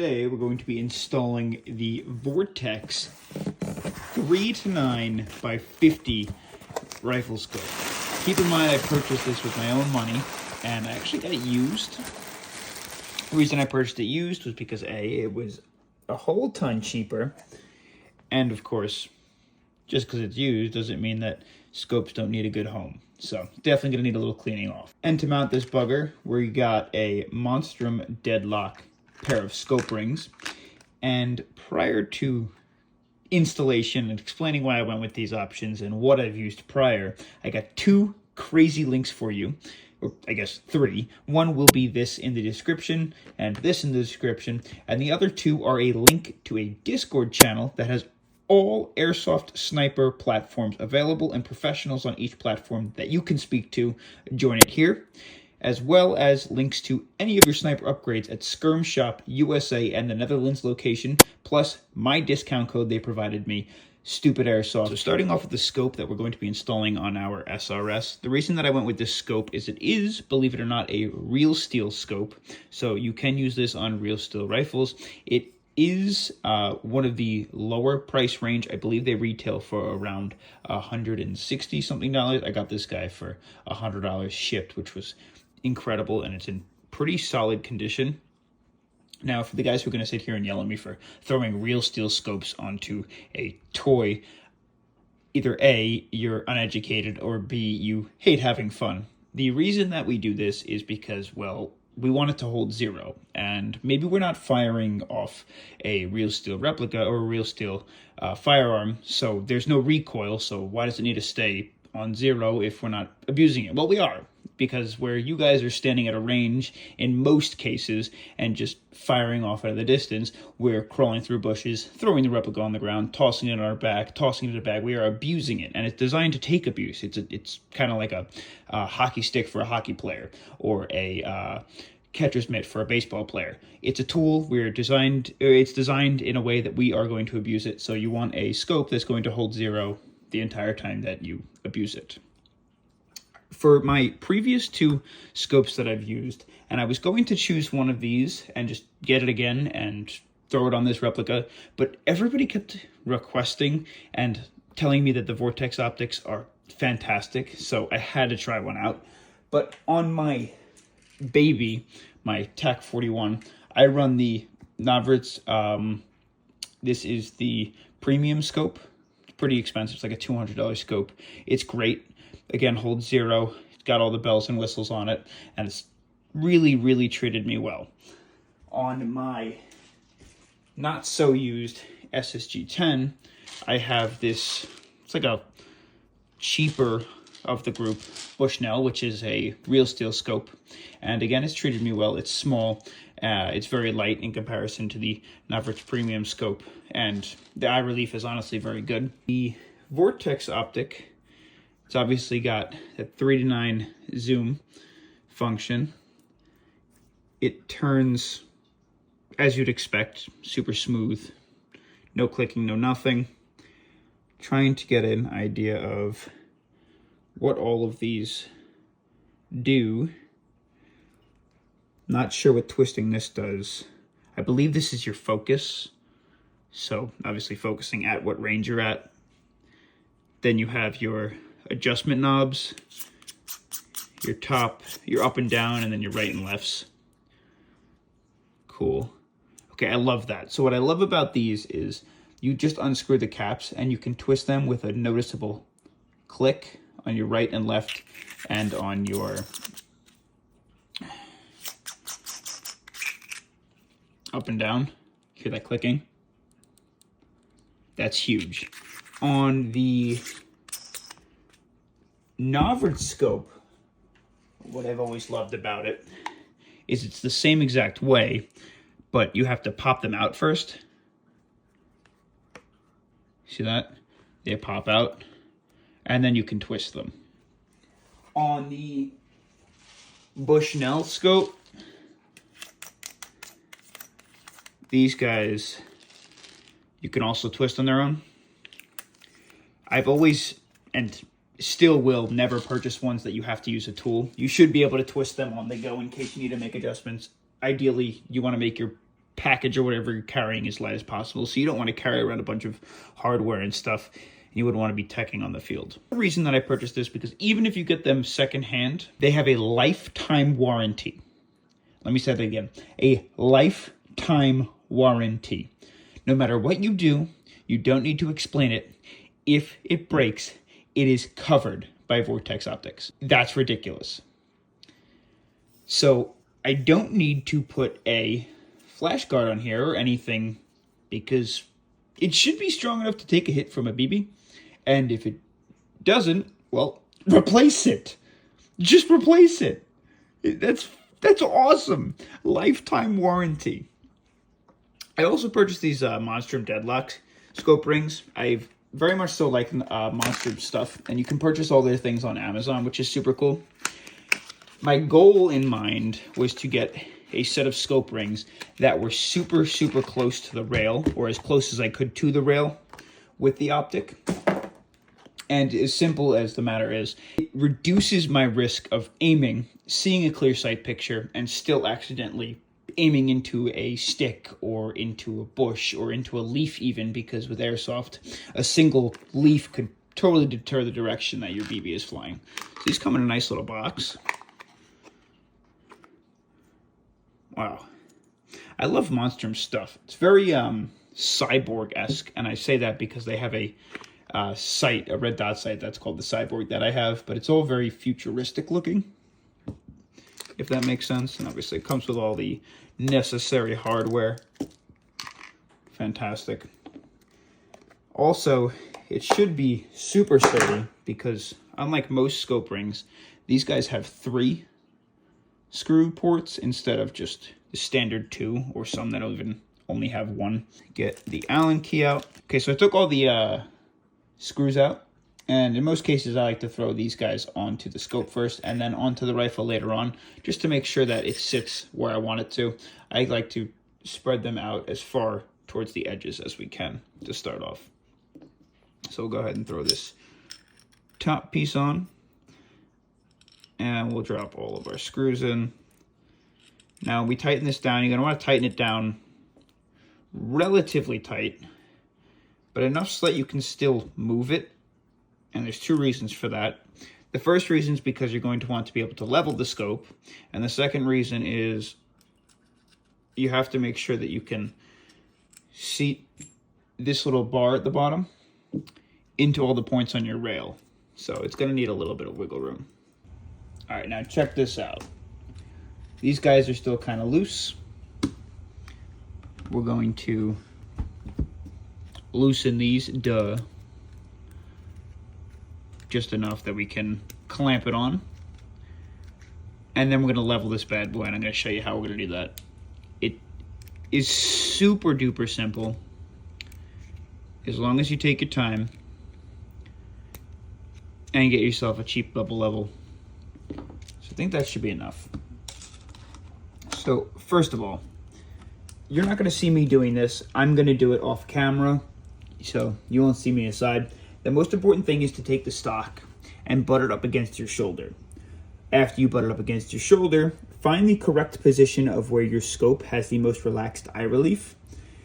Today we're going to be installing the Vortex 3-9 by 50 rifle scope. Keep in mind I purchased this with my own money and I actually got it used. The reason I purchased it used was because A, it was a whole ton cheaper, and of course, just because it's used doesn't mean that scopes don't need a good home. So definitely gonna need a little cleaning off. And to mount this bugger, we got a Monstrum Deadlock pair of scope rings. And prior to installation and explaining why I went with these options and what I've used prior, I got two crazy links for you, or I guess three. One will be this in the description and this in the description, and the other two are a link to a Discord channel that has all airsoft sniper platforms available and professionals on each platform that you can speak to. Join it here, as well as links to any of your sniper upgrades at Skirm Shop USA and the Netherlands location, plus my discount code they provided me, Stupid Airsoft. So starting off with the scope that we're going to be installing on our SRS, the reason that I went with this scope is it is, believe it or not, a real steel scope, so you can use this on real steel rifles. It is one of the lower price range. I believe they retail for around $160 something. I got this guy for $100 shipped, which was incredible, and it's in pretty solid condition. Now, for the guys who are going to sit here and yell at me for throwing real steel scopes onto a toy, either A, you're uneducated, or B, you hate having fun. The reason that we do this is because, well, we want it to hold zero, and maybe we're not firing off a real steel replica or a real steel firearm, so there's no recoil, so why does it need to stay on zero if we're not abusing it? Well, we are, because where you guys are standing at a range in most cases and just firing off out of the distance, we're crawling through bushes, throwing the replica on the ground, tossing it on our back, tossing it in the bag. We are abusing it, and it's designed to take abuse. It's kind of like a hockey stick for a hockey player, or a catcher's mitt for a baseball player. It's a tool. It's designed in a way that we are going to abuse it, so you want a scope that's going to hold zero the entire time that you abuse it. For my previous two scopes that I've used, and I was going to choose one of these and just get it again and throw it on this replica, but everybody kept requesting and telling me that the Vortex optics are fantastic, so I had to try one out. But on my baby, my TAC 41, I run the Navrits. This is the premium scope. It's pretty expensive. It's like a $200 scope. It's great. Again, holds zero. It's got all the bells and whistles on it, and it's really, really treated me well. On my not so used SSG-10, I have this, it's like a cheaper of the group, Bushnell, which is a real steel scope, and again, it's treated me well. It's small, it's very light in comparison to the Navrits premium scope, and the eye relief is honestly very good. The Vortex optic, it's obviously got that 3-9 zoom function. It turns, as you'd expect, super smooth. No clicking, no nothing. Trying to get an idea of what all of these do. Not sure what twisting this does. I believe this is your focus. So obviously focusing at what range you're at. Then you have your adjustment knobs, your top, your up and down, and then your right and lefts. Cool. Okay, I love that. So what I love about these is you just unscrew the caps and you can twist them with a noticeable click on your right and left and on your up and down. Hear that clicking? That's huge. On the Navrits scope, what I've always loved about it is it's the same exact way, but you have to pop them out first. See that? They pop out, and then you can twist them. On the Bushnell scope, these guys, you can also twist on their own. I've always, and still will, never purchase ones that you have to use a tool. You should be able to twist them on the go in case you need to make adjustments. Ideally, you want to make your package or whatever you're carrying as light as possible. So you don't want to carry around a bunch of hardware and stuff. You wouldn't want to be teching on the field. The reason that I purchased this, because even if you get them secondhand, they have a lifetime warranty. Let me say that again. A lifetime warranty. No matter what you do, you don't need to explain it. If it breaks, it is covered by Vortex optics. That's ridiculous. So I don't need to put a flash guard on here or anything, because it should be strong enough to take a hit from a BB. And if it doesn't, well, replace it. Just replace it. That's awesome. Lifetime warranty. I also purchased these Monstrum Deadlock scope rings. I very much so like Monstrum stuff, and you can purchase all their things on Amazon, which is super cool. My goal in mind was to get a set of scope rings that were super, super close to the rail, or as close as I could to the rail with the optic. And as simple as the matter is, it reduces my risk of aiming, seeing a clear sight picture, and still accidentally aiming into a stick or into a bush or into a leaf even, because with airsoft, a single leaf could totally deter the direction that your BB is flying. So these come in a nice little box. Wow. I love Monstrum stuff. It's very cyborg-esque, and I say that because they have a sight, a red dot sight that's called the Cyborg that I have, but it's all very futuristic looking, if that makes sense. And obviously it comes with all the necessary hardware. Fantastic. Also, it should be super sturdy, because unlike most scope rings, these guys have 3 screw ports instead of just the standard 2, or some that don't even only have 1. Get the Allen key out. Okay, so I took all the screws out, and in most cases I like to throw these guys onto the scope first and then onto the rifle later on, just to make sure that it sits where I want it to. I like to spread them out as far towards the edges as we can to start off. So we'll go ahead and throw this top piece on, and we'll drop all of our screws in. Now we tighten this down. You're going to want to tighten it down relatively tight, but enough so that you can still move it. And there's 2 reasons for that. The first reason is because you're going to want to be able to level the scope. And the second reason is you have to make sure that you can seat this little bar at the bottom into all the points on your rail. So it's going to need a little bit of wiggle room. All right, now check this out. These guys are still kind of loose. We're going to loosen these, just enough that we can clamp it on. And then we're going to level this bad boy, and I'm going to show you how we're going to do that. It is super duper simple, as long as you take your time and get yourself a cheap double level. So I think that should be enough. So first of all, you're not going to see me doing this. I'm going to do it off camera, so you won't see me aside. The most important thing is to take the stock and butt it up against your shoulder. After you butt it up against your shoulder, find the correct position of where your scope has the most relaxed eye relief.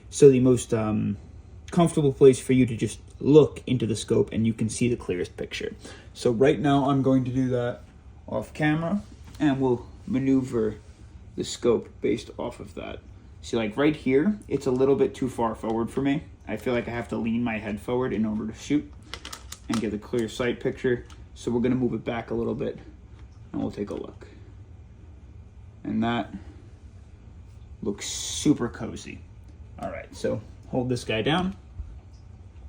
So the most comfortable place for you to just look into the scope and you can see the clearest picture. So right now I'm going to do that off camera, and we'll maneuver the scope based off of that. See, like right here, it's a little bit too far forward for me. I feel like I have to lean my head forward in order to shoot and get a clear sight picture. So we're gonna move it back a little bit and we'll take a look. And that looks super cozy. All right, so hold this guy down.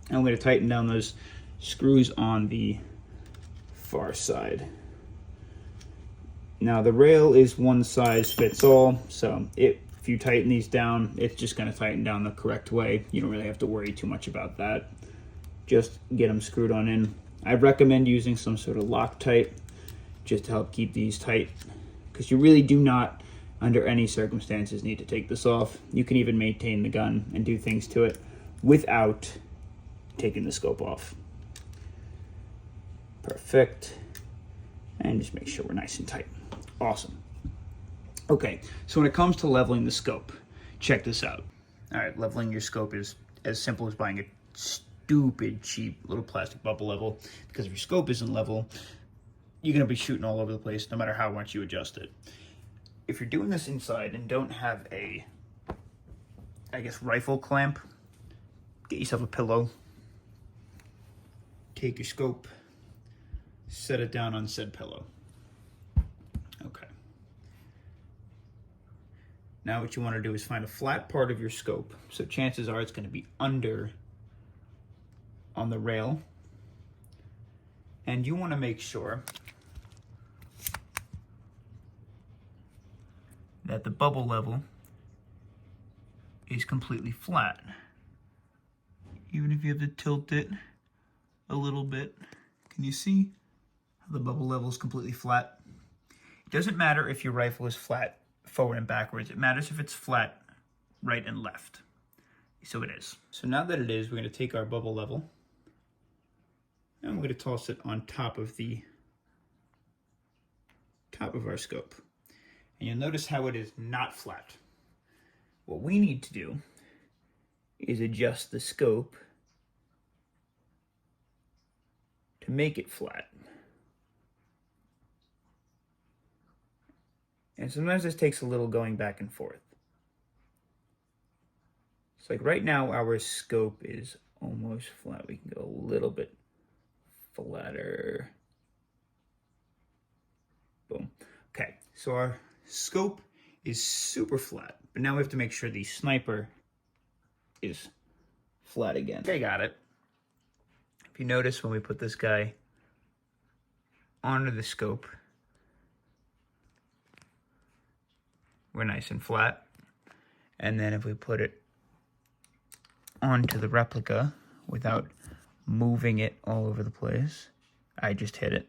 And I'm gonna tighten down those screws on the far side. Now the rail is one size fits all, so if you tighten these down, it's just going to tighten down the correct way. You don't really have to worry too much about that. Just get them screwed on in. I recommend using some sort of Loctite just to help keep these tight, because you really do not, under any circumstances, need to take this off. You can even maintain the gun and do things to it without taking the scope off. Perfect. And just make sure we're nice and tight. Awesome. Okay, so when it comes to leveling the scope, check this out. All right, leveling your scope is as simple as buying a stupid cheap little plastic bubble level, because if your scope isn't level, you're gonna be shooting all over the place no matter how much you adjust it. If you're doing this inside and don't have a, I guess, rifle clamp, get yourself a pillow, take your scope, set it down on said pillow. Okay. Now what you want to do is find a flat part of your scope. So chances are it's going to be under on the rail. And you want to make sure that the bubble level is completely flat. Even if you have to tilt it a little bit. Can you see how the bubble level is completely flat? It doesn't matter if your rifle is flat forward and backwards. It matters if it's flat right and left. So it is. So now that it is, we're going to take our bubble level and we're going to toss it on top of our scope. And you'll notice how it is not flat. What we need to do is adjust the scope to make it flat. And sometimes this takes a little going back and forth. It's like right now our scope is almost flat. We can go a little bit flatter. Boom. Okay, so our scope is super flat, but now we have to make sure the sniper is flat again. Okay, got it. If you notice when we put this guy onto the scope, we're nice and flat. And then if we put it onto the replica without moving it all over the place, I just hit it,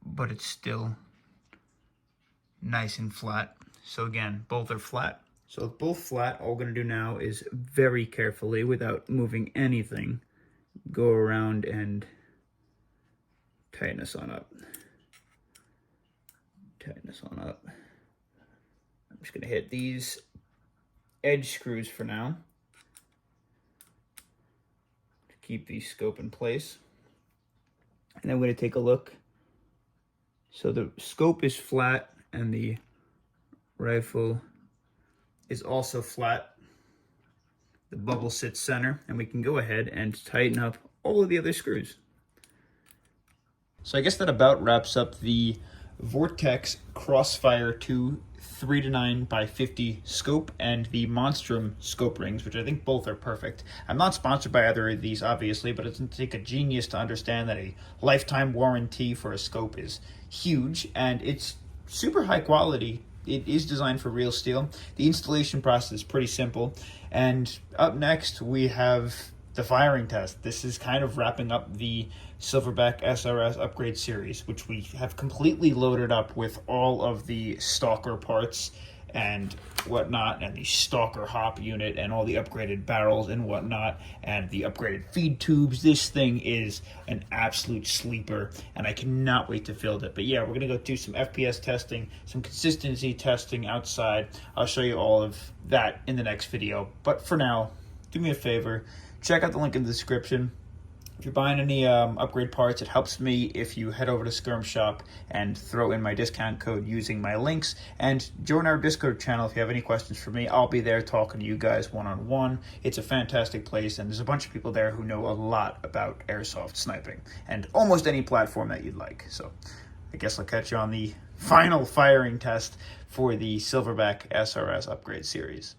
but it's still nice and flat. So again, both are flat. So with both flat, all we're gonna do now is very carefully, without moving anything, go around and tighten this on up. Tighten this on up. I'm just gonna hit these edge screws for now to keep the scope in place. And then we're gonna take a look. So the scope is flat and the rifle is also flat. The bubble sits center, and we can go ahead and tighten up all of the other screws. So I guess that about wraps up the Vortex Crossfire 2 3-9x50 scope and the Monstrum scope rings, which I think both are perfect. I'm not sponsored by either of these, obviously, but it doesn't take a genius to understand that a lifetime warranty for a scope is huge, and it's super high quality. It is designed for real steel. The installation process is pretty simple. And up next, we have the firing test. This is kind of wrapping up the Silverback SRS upgrade series, which we have completely loaded up with all of the Stalker parts and whatnot, and the Stalker hop unit and all the upgraded barrels and whatnot, and the upgraded feed tubes. This thing is an absolute sleeper, and I cannot wait to field it. But yeah, we're gonna go do some FPS testing, some consistency testing outside. I'll show you all of that in the next video. But for now, do me a favor, check out the link in the description. If you're buying any upgrade parts, it helps me if you head over to Skirm Shop and throw in my discount code using my links, and join our Discord channel if you have any questions for me. I'll be there talking to you guys one-on-one. It's a fantastic place, and there's a bunch of people there who know a lot about airsoft sniping and almost any platform that you'd like. So I guess I'll catch you on the final firing test for the Silverback SRS upgrade series.